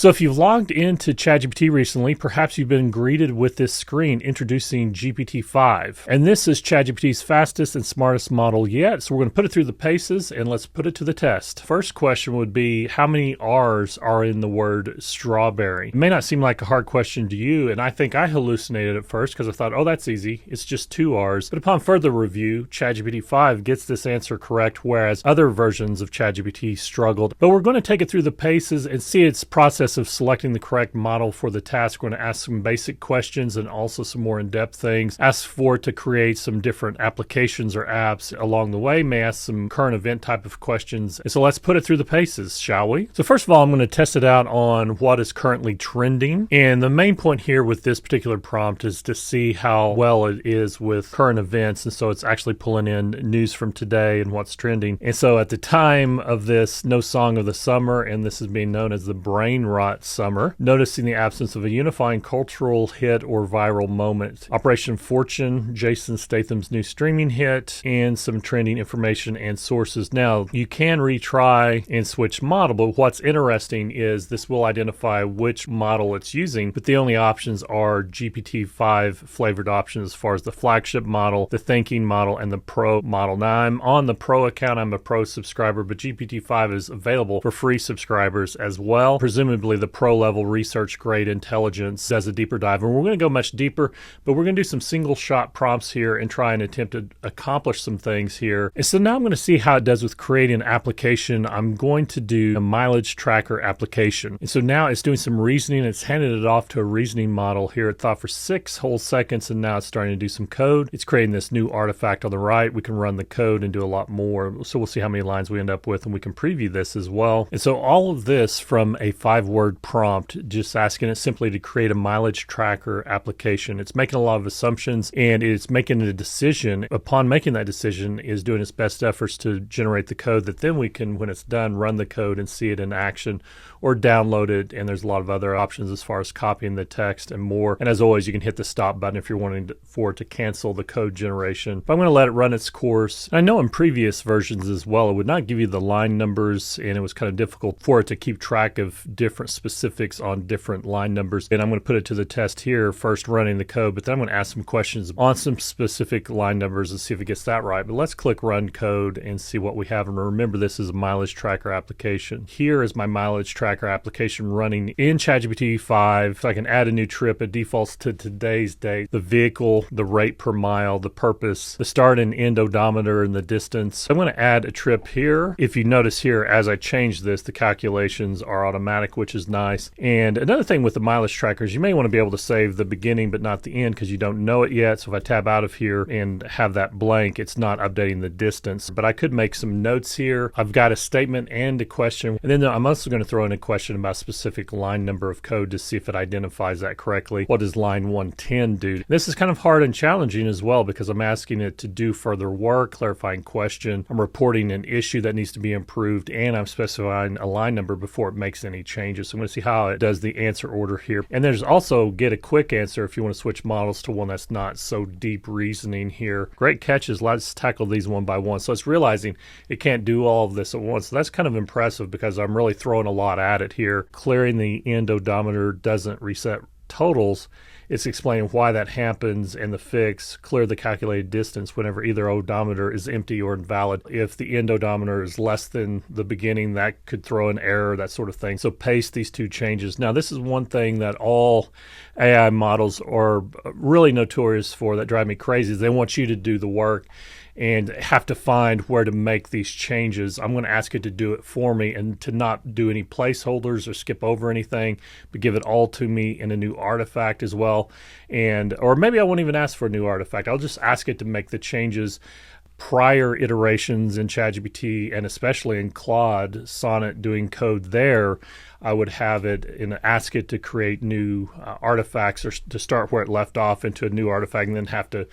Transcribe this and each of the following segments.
So if you've logged into ChatGPT recently, perhaps you've been greeted with this screen introducing GPT-5. And this is ChatGPT's fastest and smartest model yet. So we're going to put it through the paces and let's put it to the test. First question would be, how many R's are in the word strawberry? It may not seem like a hard question to you, and I think I hallucinated at first because I thought, oh, that's easy. It's just 2 R's. But upon further review, ChatGPT-5 gets this answer correct, whereas other versions of ChatGPT struggled. But we're going to take it through the paces and see its process of selecting the correct model for the task. We're going to ask some basic questions and also some more in-depth things. Ask for it to create some different applications or apps along the way. May ask some current event type of questions. And so let's put it through the paces, shall we? So first of all, I'm going to test it out on what is currently trending. And the main point here with this particular prompt is to see how well it is with current events. And so it's actually pulling in news from today and what's trending. And so at the time of this, no song of the summer, and this is being known as the brain rot summer, noticing the absence of a unifying cultural hit or viral moment. Operation Fortune, Jason Statham's new streaming hit, and some trending information and sources. Now, you can retry and switch model, but what's interesting is this will identify which model it's using, but the only options are GPT-5 flavored options as far as the flagship model, the thinking model, and the pro model. Now, I'm on the pro account, I'm a pro subscriber, but GPT-5 is available for free subscribers as well. Presumably the pro level research grade intelligence does a deeper dive, and we're going to go much deeper, but we're going to do some single shot prompts here and try and attempt to accomplish some things here. And so now I'm going to see how it does with creating an application. I'm going to do a mileage tracker application. And so now it's doing some reasoning. It's handed it off to a reasoning model here. It thought for 6 whole seconds, and now it's starting to do some code. It's creating this new artifact on the right. We can run the code and do a lot more. So we'll see how many lines we end up with, and we can preview this as well. And so all of this from a 5-word prompt, just asking it simply to create a mileage tracker application. It's making a lot of assumptions, and it's making a decision. Upon making that decision, is doing its best efforts to generate the code that then we can, when it's done, run the code and see it in action or download it. And there's a lot of other options as far as copying the text and more. And as always, you can hit the stop button if you're wanting for it to cancel the code generation. But I'm going to let it run its course. And I know in previous versions as well, it would not give you the line numbers, and it was kind of difficult for it to keep track of different specifics on different line numbers. And I'm going to put it to the test here, first running the code, but then I'm going to ask some questions on some specific line numbers and see if it gets that right. But let's click run code and see what we have. And remember, this is a mileage tracker application. Here is my mileage tracker application running in ChatGPT 5. So I can add a new trip. It defaults to today's date, the vehicle, the rate per mile, the purpose, the start and end odometer, and the distance. I'm going to add a trip here. If you notice here, as I change this, the calculations are automatic, which is nice. And another thing with the mileage trackers, you may want to be able to save the beginning but not the end because you don't know it yet. So if I tab out of here and have that blank, it's not updating the distance. But I could make some notes here. I've got a statement and a question. And then I'm also going to throw in a question about a specific line number of code to see if it identifies that correctly. What does line 110 do? This is kind of hard and challenging as well because I'm asking it to do further work, clarifying question. I'm reporting an issue that needs to be improved, and I'm specifying a line number before it makes any changes. So I'm going to see how it does the answer order here. And there's also get a quick answer if you want to switch models to one that's not so deep reasoning here. Great catches. Let's tackle these one by one. So it's realizing it can't do all of this at once. So that's kind of impressive because I'm really throwing a lot at it here. Clearing the end odometer doesn't reset totals. It's explaining why that happens, and the fix, clear the calculated distance whenever either odometer is empty or invalid. If the end odometer is less than the beginning, that could throw an error, that sort of thing. So paste these 2 changes. Now, this is one thing that all AI models are really notorious for that drive me crazy is they want you to do the work and have to find where to make these changes. I'm going to ask it to do it for me and to not do any placeholders or skip over anything, but give it all to me in a new artifact as well. Or maybe I won't even ask for a new artifact. I'll just ask it to make the changes prior iterations in ChatGPT, and especially in Claude Sonnet doing code there. I would have it and ask it to create new artifacts or to start where it left off into a new artifact and then have to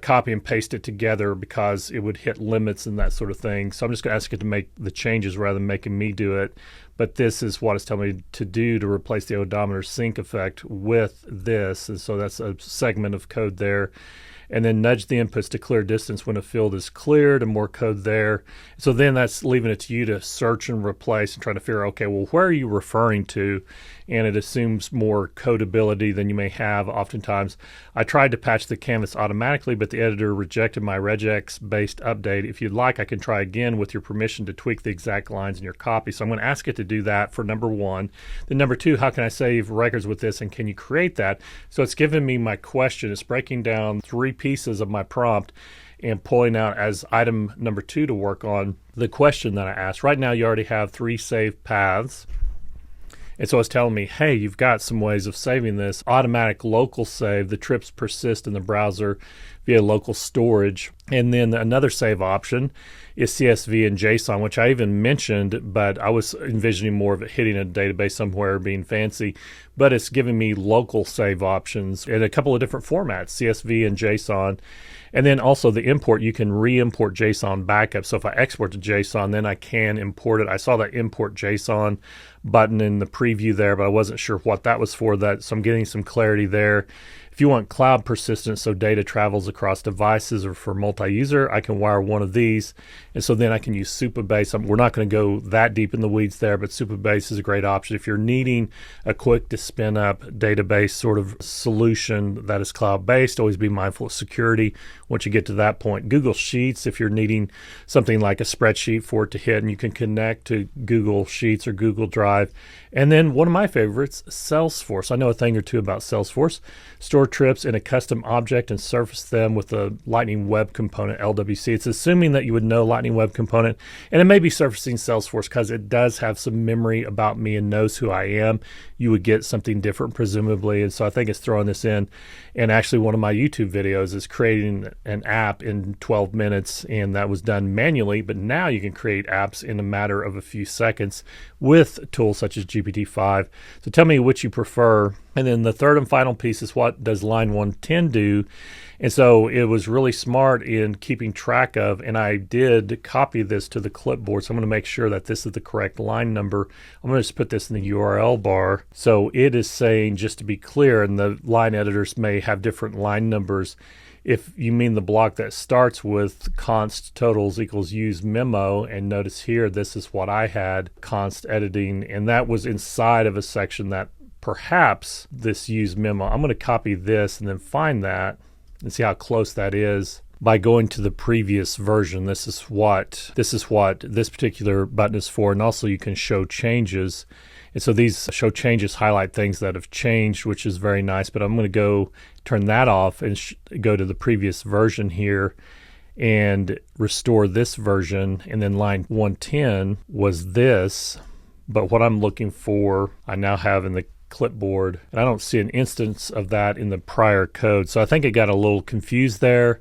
copy and paste it together because it would hit limits and that sort of thing. So I'm just going to ask it to make the changes rather than making me do it. But this is what it's telling me to do to replace the odometer sync effect with this. And so that's a segment of code there. and then nudge the inputs to clear distance when a field is cleared and more code there. So then that's leaving it to you to search and replace and try to figure out, okay, well, where are you referring to? And it assumes more codability than you may have. Oftentimes, I tried to patch the canvas automatically, but the editor rejected my regex-based update. If you'd like, I can try again with your permission to tweak the exact lines in your copy. So I'm going to ask it to do that for number one. Then number two, how can I save records with this, and can you create that? So it's given me my question. It's breaking down 3 pieces of my prompt and pulling out as item number 2 to work on the question that I asked. Right now, you already have 3 saved paths. And so it's telling me, hey, you've got some ways of saving this. Automatic local save, the trips persist in the browser via local storage. And then another save option is CSV and JSON, which I even mentioned, but I was envisioning more of it hitting a database somewhere, being fancy. But it's giving me local save options in a couple of different formats, CSV and JSON. And then also the import, you can re-import JSON backup. So if I export to JSON, then I can import it. I saw that import JSON button in the preview there, but I wasn't sure what that was for. So I'm getting some clarity there. If you want cloud persistence, so data travels across devices or for multi-user, I can wire one of these. And so then I can use Supabase. We're not going to go that deep in the weeds there, but Supabase is a great option. If you're needing a quick to spin up database sort of solution that is cloud-based, always be mindful of security once you get to that point. Google Sheets, if you're needing something like a spreadsheet for it to hit, and you can connect to Google Sheets or Google Drive. And then one of my favorites, Salesforce. I know a thing or two about Salesforce. Store trips in a custom object and surface them with a Lightning Web Component, LWC. It's assuming that you would know Lightning Web Component, and it may be surfacing Salesforce because it does have some memory about me and knows who I am. You would get something different, presumably, and so I think it's throwing this in. And actually, one of my YouTube videos is creating an app in 12 minutes, and that was done manually, but now you can create apps in a matter of a few seconds with tools such as GPT-5. So tell me which you prefer. And then the third and final piece is, what does line 110 do? And so it was really smart in keeping track of, and I did copy this to the clipboard. So I'm going to make sure that this is the correct line number. I'm going to just put this in the URL bar. So it is saying, just to be clear, and the line editors may have different line numbers. If you mean the block that starts with const totals equals use memo, and notice here, this is what I had, const editing, and that was inside of a section that perhaps this use memo. I'm going to copy this and then find that and see how close that is by going to the previous version. This is what this particular button is for, and also you can show changes. And so these show changes highlight things that have changed, which is very nice. But I'm going to go turn that off and go to the previous version here and restore this version. And then line 110 was this, but what I'm looking for, I now have in the clipboard, and I don't see an instance of that in the prior code. So I think it got a little confused there.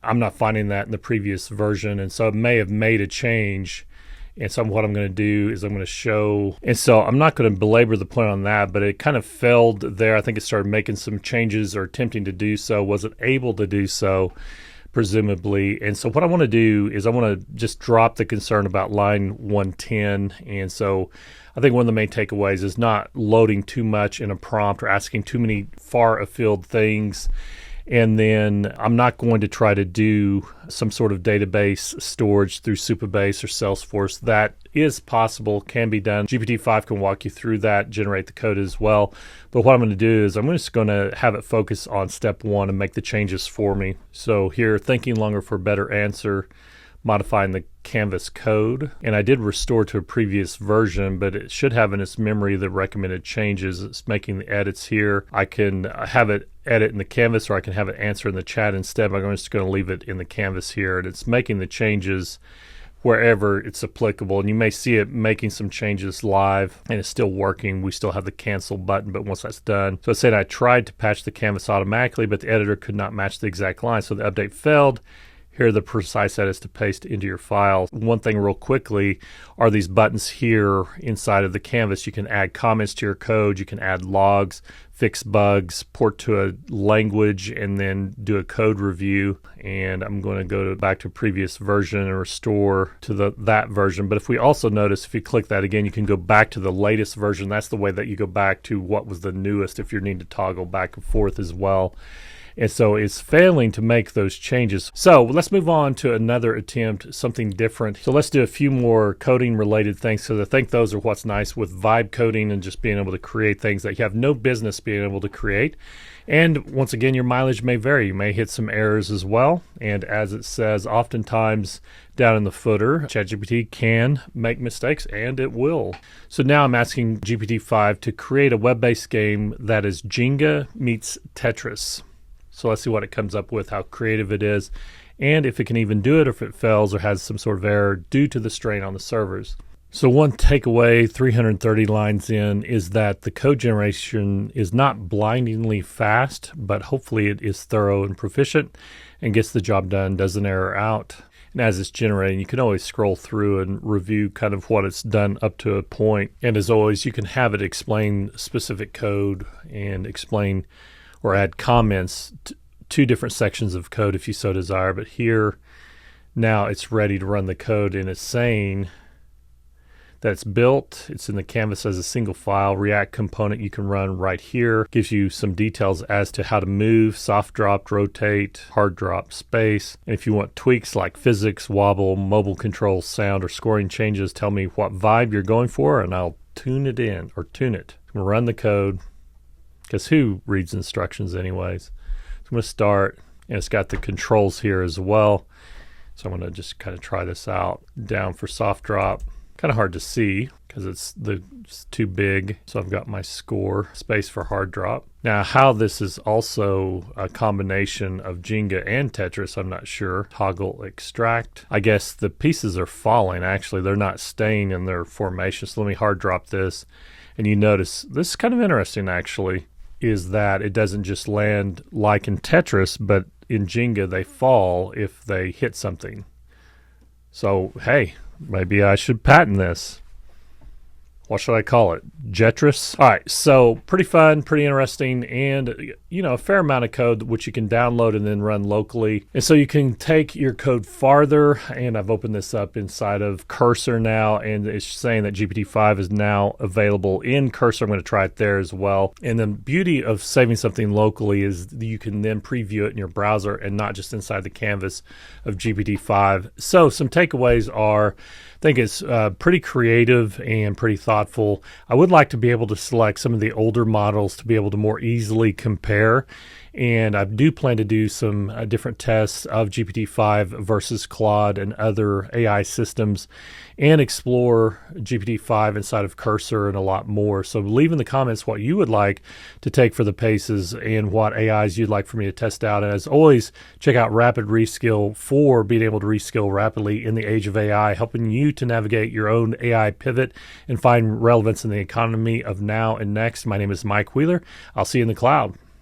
I'm not finding that in the previous version, and so it may have made a change. And so what I'm going to do is I'm going to show, and so I'm not going to belabor the point on that, but it kind of failed there. I think it started making some changes or attempting to do so, wasn't able to do so, presumably. And so what I want to do is I want to just drop the concern about line 110. And so I think one of the main takeaways is not loading too much in a prompt or asking too many far afield things. And then I'm not going to try to do some sort of database storage through Supabase or Salesforce. That is possible, can be done. GPT-5 can walk you through that, generate the code as well. But what I'm going to do is I'm just going to have it focus on step 1 and make the changes for me. So here, thinking longer for a better answer, modifying the Canvas code. And I did restore to a previous version, but it should have in its memory the recommended changes. It's making the edits here. I can have it edit in the Canvas, or I can have it answer in the chat instead. But I'm just going to leave it in the Canvas here, and it's making the changes wherever it's applicable. And you may see it making some changes live, and it's still working. We still have the cancel button, but once that's done. So it said I tried to patch the Canvas automatically, but the editor could not match the exact line, so the update failed. Here are the precise edits to paste into your file. One thing real quickly are these buttons here inside of the Canvas. You can add comments to your code. You can add logs, fix bugs, port to a language, and then do a code review. And I'm going to go back to a previous version and restore to that version. But if we also notice, if you click that again, you can go back to the latest version. That's the way that you go back to what was the newest if you need to toggle back and forth as well. And so it's failing to make those changes. So let's move on to another attempt, something different. So let's do a few more coding related things. So I think those are what's nice with vibe coding and just being able to create things that you have no business being able to create. And once again, your mileage may vary. You may hit some errors as well. And as it says, oftentimes down in the footer, ChatGPT can make mistakes, and it will. So now I'm asking GPT-5 to create a web-based game that is Jenga meets Tetris. So let's see what it comes up with, how creative it is, and if it can even do it, or if it fails or has some sort of error due to the strain on the servers. So one takeaway 330 lines in is that the code generation is not blindingly fast, but hopefully it is thorough and proficient and gets the job done, does an error out. And as it's generating, you can always scroll through and review kind of what it's done up to a point. And as always, you can have it explain specific code and explain or add comments to different sections of code if you so desire. But here, now it's ready to run the code, and it's saying that it's built. It's in the canvas as a single file. React component you can run right here. Gives you some details as to how to move, soft drop, rotate, hard drop, space. And if you want tweaks like physics, wobble, mobile control, sound, or scoring changes, tell me what vibe you're going for, and I'll tune it in or tune it. I'm going to run the code, because who reads instructions anyways? So I'm going to start, and it's got the controls here as well. So I'm going to just kind of try this out. Down for soft drop. Kind of hard to see because it's too big. So I've got my score, space for hard drop. Now how this is also a combination of Jenga and Tetris, I'm not sure. Toggle extract. I guess the pieces are falling. Actually, they're not staying in their formation. So let me hard drop this. And you notice, this is kind of interesting actually, is that it doesn't just land like in Tetris, but in Jenga they fall if they hit something. So hey, maybe I should patent this. What should I call it? Jetris? All right, so pretty fun, pretty interesting, and a fair amount of code which you can download and then run locally. And so you can take your code farther, and I've opened this up inside of Cursor now, and it's saying that GPT-5 is now available in Cursor. I'm going to try it there as well. And the beauty of saving something locally is you can then preview it in your browser and not just inside the canvas of GPT-5. So some takeaways are, I think it's pretty creative and pretty thoughtful. I would like to be able to select some of the older models to be able to more easily compare. And I do plan to do some different tests of GPT-5 versus Claude and other AI systems and explore GPT-5 inside of Cursor and a lot more. So leave in the comments what you would like to take for the paces and what AIs you'd like for me to test out. And as always, check out Rapid Reskill for being able to reskill rapidly in the age of AI, helping you to navigate your own AI pivot and find relevance in the economy of now and next. My name is Mike Wheeler. I'll see you in the cloud.